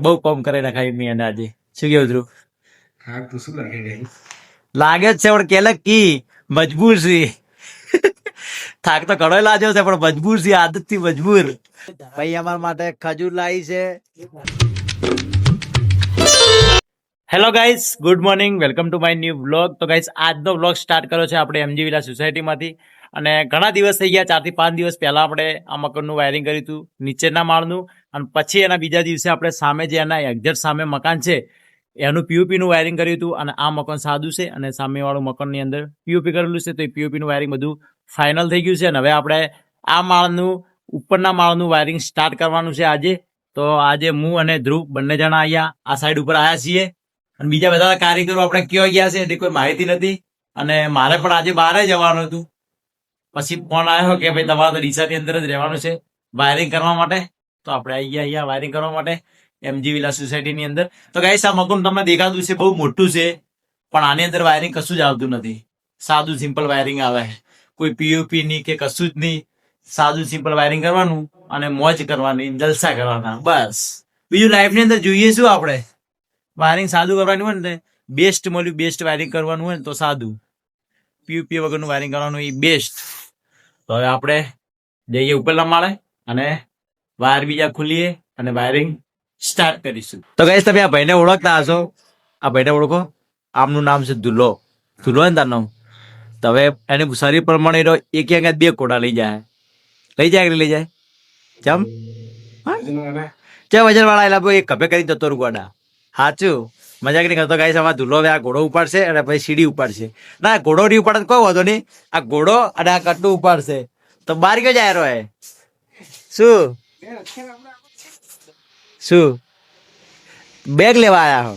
બહુ કોમ કરે નખાય મેં અને આજે શું કેવું ધ્રુવ? હા તો શું લાગે ગઈ લાગે જ છે પણ કેલક કી મજબૂર છે. થાક તો ઘણો લાગ્યો છે પણ મજબૂર છે, આદત થી મજબૂર. ભાઈ અમારા માટે ખજૂર લાવી છે. Hello guys, good morning, welcome to my new vlog. તો ગાઈઝ આજનો વ્લોગ સ્ટાર્ટ કર્યો છે આપણે એમજી વિલા સોસાયટીમાંથી. અને ઘણા દિવસ થઈ ગયા, 4 થી 5 દિવસ પહેલા આપણે આ મકાનનું વાયરિંગ કર્યું હતું નીચેના માળનું. અને પછી એના બીજા દિવસે આપણે સામે જે એના એક્ઝેક્ટ સામે મકાન છે એનું પીઓપીનું વાયરિંગ કર્યું હતું. અને આ મકાન સાદું છે અને સામેવાળું મકાનની અંદર પીઓપી કરેલું છે. તો એ પીઓપીનું વાયરિંગ બધું ફાઇનલ થઈ ગયું છે. અને હવે આપણે આ માળનું ઉપરના માળનું વાયરિંગ સ્ટાર્ટ કરવાનું છે આજે. તો આજે હું અને ધ્રુવ બંને જણા અહીંયા આ સાઈડ ઉપર આવ્યા છીએ. અને બીજા બધા કારીગરો આપણે ક્યાં ગયા છે એની કોઈ માહિતી નથી. અને મારે પણ આજે બહાર જવાનું હતું. પછી ફોન આવ્યો કે ભાઈ તમારે તો ડીસાની અંદર જ રહેવાનું છે વાયરિંગ કરવા માટે. તો આપણે આવી ગયા અહીંયા વાયરિંગ કરવા માટે એમજી વિલા સોસાયટીની અંદર. તો ગાઈસ આ મકાન તમને દેખાતું છે બહુ મોટું છે, પણ આની અંદર વાયરિંગ કશું જ આવતું નથી. સાદું સિમ્પલ વાયરિંગ આવે, કોઈ પીઓપી ની કે કશું જ નહીં. સાદું સિમ્પલ વાયરિંગ કરવાનું અને મોજ કરવાની, જલસા કરવાના, બસ. બીજું લાઈફની અંદર જોઈએ શું આપણે? વાયરિંગ સાદું કરવાનું હોય ને બેસ્ટ મળ્યું, બેસ્ટ વાયરિંગ કરવાનું હોય ને તો સાદું, પીઓપી વગરનું વાયરિંગ કરવાનું એ બેસ્ટ. તો હવે આપણે જઈએ ઉપરના માળે અને વાયર બીજા ખોલીએ અને વાયરિંગ સ્ટાર્ટ કરીશું. તો ગાઈસ તમે આ ભાઈને ઓળખતા હશો. આ ભાઈને ઓળખો? આમનું નામ છે ધુલો. ધુલો ને તારું નામ? તો હવે એને શરીર પ્રમાણે એક ક્યાંક 2 કોડા લઈ જાય કે લઈ જાય? ચમ વજન વાળા એલા એક કપે કરી જતો ગોડા. સાચું મજાક નહીં કરતો ગાઈસ. આમાં ધુલો આ ઘોડો ઉપાડશે અને પછી સીડી ઉપાડશે. ના ઘોડો નહીં ઉપાડે કોઈ વાંધો નહીં, આ ઘોડો અને આ કટલું ઉપાડશે. તો બહાર કયો જાય રહ્યો? શું બેગ લેવા આવ્યા હો?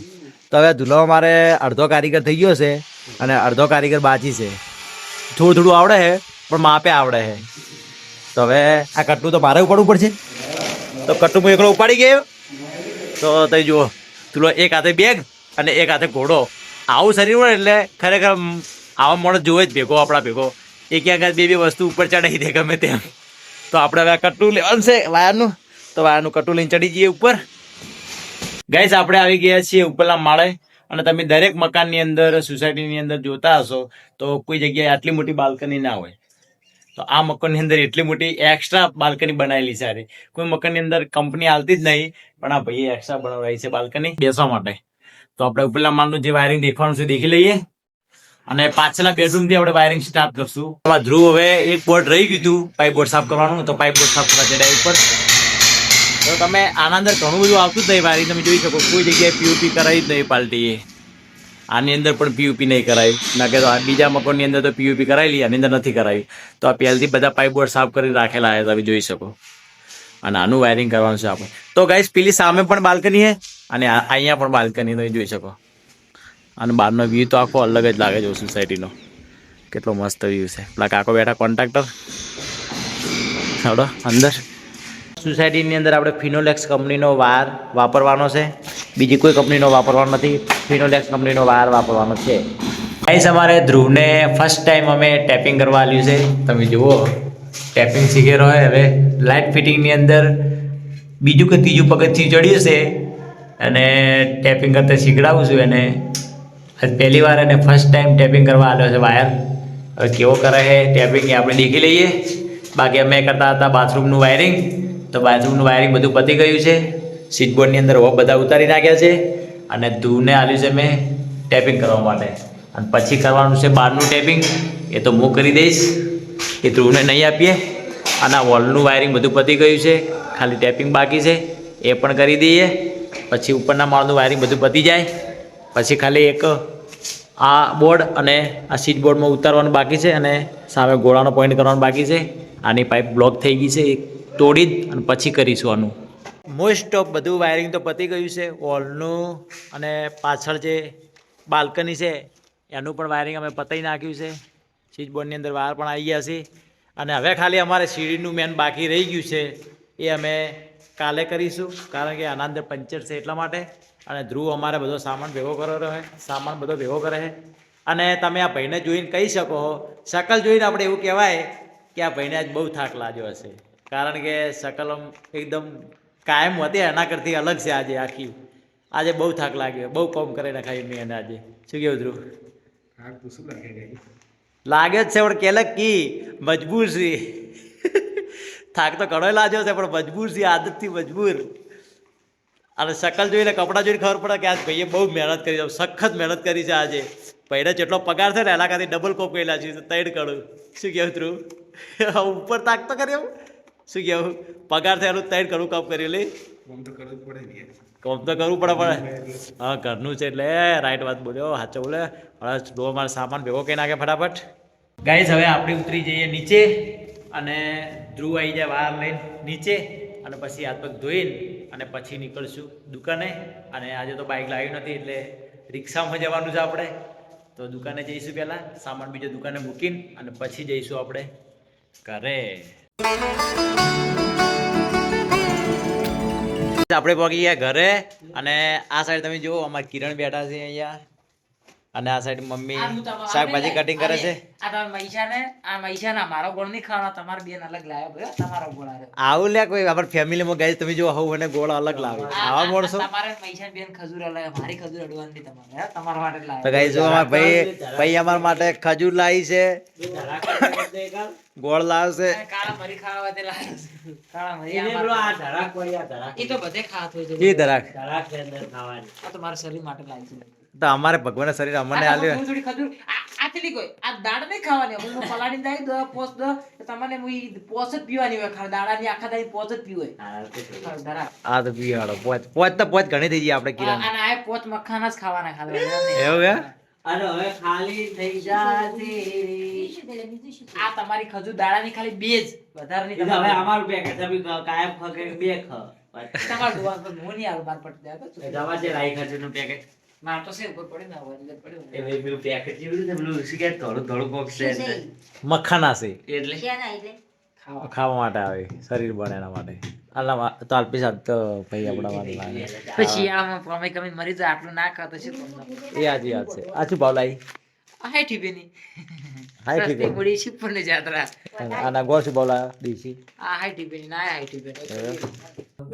તો હવે ધુલો મારે અડધો કારીગર થઈ ગયો છે અને અડધો કારીગર બાકી છે. થોડું આવડે છે પણ માપે આવડે છે. તો હવે આ કટલું તો મારે ઉપાડવું પડશે. તો કટલું હું એકલો ઉપાડી ગયો. તો તમે જુઓ, ધુલો એક હાથે બેગ અને એક હાથે ઘોડો. આવું શરીર હોય એટલે ખરેખર આવા માણસ જોવે જ ભેગો આપણા ભેગો. એ ક્યાંક 2 વસ્તુ ઉપર ચડાવી દે ગમે તેમ. તો આપણે હવે આ કટલું લેવાનું છે વાયરનું. તો વાયરનું કટલું લઈને ચડી જઈએ ઉપર. ગાઈસ આપણે આવી ગયા છીએ ઉપરના માળે. અને તમે દરેક મકાનની અંદર, સોસાયટીની અંદર જોતા હશો તો કોઈ જગ્યાએ આટલી મોટી બાલ્કની ના હોય. તો આ મકાનની અંદર એટલી મોટી એક્સ્ટ્રા બાલ્કની બનાવેલી છે. કોઈ મકાનની અંદર કંપની આવતી જ નહીં, પણ આ ભાઈએ એક્સ્ટ્રા બનાવડાવી છે બાલ્કની બેસવા માટે. તો આપણે ઉપરના માળનું જે વાયરિંગ દેખવાનું છે દેખી લઈએ અને પાછળના બેડરૂમથી આપણે વાયરિંગ સ્ટાર્ટ કરશું. એમાં ધ્રુવ હવે એક બોર્ડ રહી ગયું હતું પાઇપ બોર્ડ સાફ કરવાનું, તો પાઇપ બોર્ડ સાફ કરવા ચડાવી ઉપર. તો તમે આના અંદર ઘણું બધું આવતું જ નહીં વાયરિંગ. તમે જોઈ શકો કોઈ જગ્યાએ પીઓપી કરાવી જ નહીં પાર્ટીએ. આની અંદર પણ પીઓપી નહીં કરાવી. ના કે તો આ બીજા મકાનની અંદર તો પીઓપી કરાવેલી, આની અંદર નથી કરાવી. તો આ પહેલથી બધા પાઇપ બોર્ડ સાફ કરી રાખેલા છે, તમે જોઈ શકો. અને આનું વાયરિંગ કરવાનું છે આપણે. તો ગાઈસ પેલી સામે પણ બાલ્કની છે અને અહીંયા પણ બાલ્કની તમે જોઈ શકો. અને બહારનો વ્યૂ તો આખો અલગ જ લાગે છે સોસાયટીનો. કેટલો મસ્ત વ્યૂ છે. પેલા કાકો બેઠા કોન્ટ્રાક્ટર. હડો અંદર સોસાયટીની અંદર આપણે ફિનોલેક્સ કંપનીનો વાયર વાપરવાનો છે. બીજી કોઈ કંપનીનો વાપરવાનો નથી, ફિનોલેક્સ કંપનીનો વાયર વાપરવાનો છે. ગાઈસ અમારે ધ્રુવને ફર્સ્ટ ટાઈમ અમે ટેપિંગ કરવા આવ્યું છે. તમે જુઓ ટેપિંગ શીખેલો હોય. હવે લાઇટ ફિટિંગની અંદર બીજું કે ત્રીજું પગથિયું ચડ્યું છે અને ટેપિંગ કરતા શીખડાવું છું એને. પહેલી વાર એને ફર્સ્ટ ટાઈમ ટેપિંગ કરવા આવ્યો છે વાયર. હવે કેવો કરે છે ટેપિંગ એ આપણે દેખી લઈએ. બાકી અમે કરતા હતા બાથરૂમનું વાયરિંગ. તો બાથરૂમનું વાયરિંગ બધું પતી ગયું છે. સ્વિચબોર્ડની અંદર હોબ બધા ઉતારી નાખ્યા છે અને ધૂને આવ્યું છે મેં ટેપિંગ કરવા માટે. અને પછી કરવાનું છે બહારનું ટેપિંગ. એ તો હું કરી દઈશ, એ ધ્રુવને નહીં આપીએ. અને આ વોલનું વાયરિંગ બધું પતી ગયું છે, ખાલી ટેપિંગ બાકી છે, એ પણ કરી દઈએ. પછી ઉપરના માળનું વાયરિંગ બધું પતી જાય પછી ખાલી એક આ બોર્ડ અને આ સ્વિચ બોર્ડમાં ઉતારવાનું બાકી છે અને સામે ગોળાનો પોઈન્ટ કરવાનો બાકી છે. આની પાઇપ બ્લોક થઈ ગઈ છે, તોડી જ અને પછી કરીશું આનું. મોસ્ટ ઓફ બધું વાયરિંગ તો પતી ગયું છે. વોલનું અને પાછળ જે બાલ્કની છે એનું પણ વાયરિંગ અમે પતાવી નાખ્યું છે. સ્વિચ બોર્ડની અંદર વાયર પણ આવી ગયા છે. અને હવે ખાલી અમારે સીડીનું મેન બાકી રહી ગયું છે, એ અમે કાલે કરીશું. કારણ કે આના અંદર પંચર છે એટલા માટે. અને ધ્રુવ અમારે બધો સામાન ભેગો કર્યો રહે, સામાન બધો ભેગો કરે છે. અને તમે આ ભાઈને જોઈને કહી શકો, શકલ જોઈને આપણે એવું કહેવાય કે આ ભાઈને આજ બહુ થાક લાગ્યો હશે. કારણ કે શકલ એકદમ કાયમ હોતી એના કરતી અલગ છે આજે આખી. આજે બહુ થાક લાગ્યો, બહુ કામ કરીને ખાઈ મેં એને આજે. શું કેવું ધ્રુવ? થાક તો શું લાગે ગઈ? લાગે જ છે પણ કેલક કી મજબૂર છે. થાક તો ઘણો લાગ્યો છે પણ મજબૂર છે, આદતથી મજબૂર. અને શકલ જોઈને કપડાં જોઈને ખબર પડે કે આજ ભાઈએ બહુ મહેનત કરી છે, સખત મહેનત કરી છે આજે. ભાઈને જેટલો પગાર છે ને એના કરતી ડબલ કોપ કરેલા છે, 3 કરોડ. શું કહેવું ધ્રુવ? ઉપર તાક તો કર્યો. શું કહેવું? પગાર થાય એનું 3 કરોડ કામ કર્યું લે. કોમ તો કરવું જ પડે ને યાર. કોમ તો કરવું પડે. હા ઘરનું છે એટલે રાઈટ વાત બોલ્યો, સાચો બોલે. હવે જો મારો સામાન ભેગો કરી નાખે ફટાફટ. ગાઈસ હવે આપણે ઉતરી જઈએ નીચે અને ધ્રુવ આવી જાય વાર લઈને નીચે અને પછી હાથ પગ ધોઈને અને પછી નીકળશું દુકાને. અને આજે તો બાઇક લાવ્યું નથી એટલે રિક્ષામાં જવાનું છે આપણે. તો દુકાને જઈશું પહેલાં, સામાન બીજો દુકાને મૂકીને અને પછી જઈશું આપણે ઘરે. આપણે પહોંચી ગયા ઘરે અને આ સાઈડ તમે જુઓ અમારા કિરણ બેઠા છે અહીંયા અને આ સાઈડ મમ્મી શાકભાજી કટિંગ કરે છે. આ તમારા મૈસાને મારો ગોળ નહીં ખાવાનો, તમારે બેન અલગ લાવ્યો ભાઈ, તમારો ગોળ આવ્યો. આવું લે કોઈ આપણા ફેમિલીમાં ગાઈસ તમે જો હવ અને ગોળ અલગ લાવે આવા મોણસો. તમારે મૈસાને બેન ખજૂર અલગ, મારી ખજૂર અડવાની નહીં તમારે, હે? તમારા માટે લાવ્યો. તો ગાઈસ જો અમારા ભાઈ અમારા માટે ખજૂર લાવી છે, ગોળ લાવશે. કાળા મરી ખાવા હોય તે લાવ્યો છે. કાળા મરી એ તો બધે ખાતો હોય છે. કી ધરાક આ તો મારા શરીર માટે લાવી છે. તો અમારે ભગવાન શરીર અમને આલ્યું. થોડી ખજૂર આ ચલી કોઈ આ દાળ નહીં ખાવાની, હું પલાળી દાઈ દો પોસ દો તમને પોસ જ પીવાની હોય, ખાલી દાડાની આખા દાડી પોસ જ પીવું હોય. આ તો પીવાડો પોચ તો પોચ ઘણી થઈ ગઈ આપણે કિરણ. અને આ પોચ મખાના જ ખાવાના ખાલી. એવું હે? અને હવે ખાલી થઈ જાશે આ તમારી ખજૂર દાડાની ખાલી 2 જ, વધારે નહીં. હવે અમારું પેકેટ તમે કાયમ ખકે 2 ખ તમાર દુવા પર હું નહીં આવું બાર પટ દે તો જવા દે રાઈ ખજૂરનું પેકેટ માર તો સે ઉપર પડી ના હોય એટલે પડ્યું એ ભાઈ પેલું પેકેટ જેવું છે, પેલું સિગરેટ થોડું થોડું કોક છે મખાના છે એટલે ખાવા માટે આવે, શરીર બને એના માટે. અલ્લા તો અલ્પી સાહેબ તો ભાઈ આપણા માટે લાગે. પછી આમાં પ્રમે કમી મરી જાય આટલું ના ખાતો છે કોણ એ આજી વાત છે. આ શું ભાવ લાવી? હાઈ ટીબીની હાઈ રસ્તે ટીબી બડી શિપર ને જાત્રા આના ગોળ શું ભાવ લાવ્યા દેશી? આ હાઈ ટીબીની ના હાઈ ટીબીની.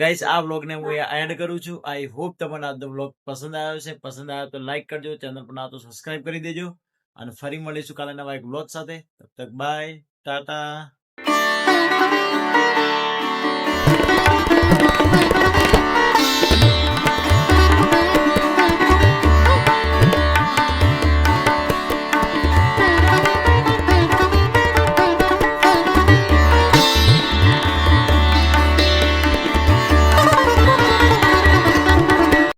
ગાઈસ આ વ્લોગને હું એન્ડ કરું છું. આઈ હોપ તમને આજનો વ્લોગ પસંદ આવ્યો છે. પસંદ આવ્યો તો લાઈક કરજો, ચેનલ પર ના તો સબસ્ક્રાઇબ કરી દેજો અને ફરી મળીશું કાલે નવા એક વ્લોગ સાથે. તબ તક બાય, ટાટા.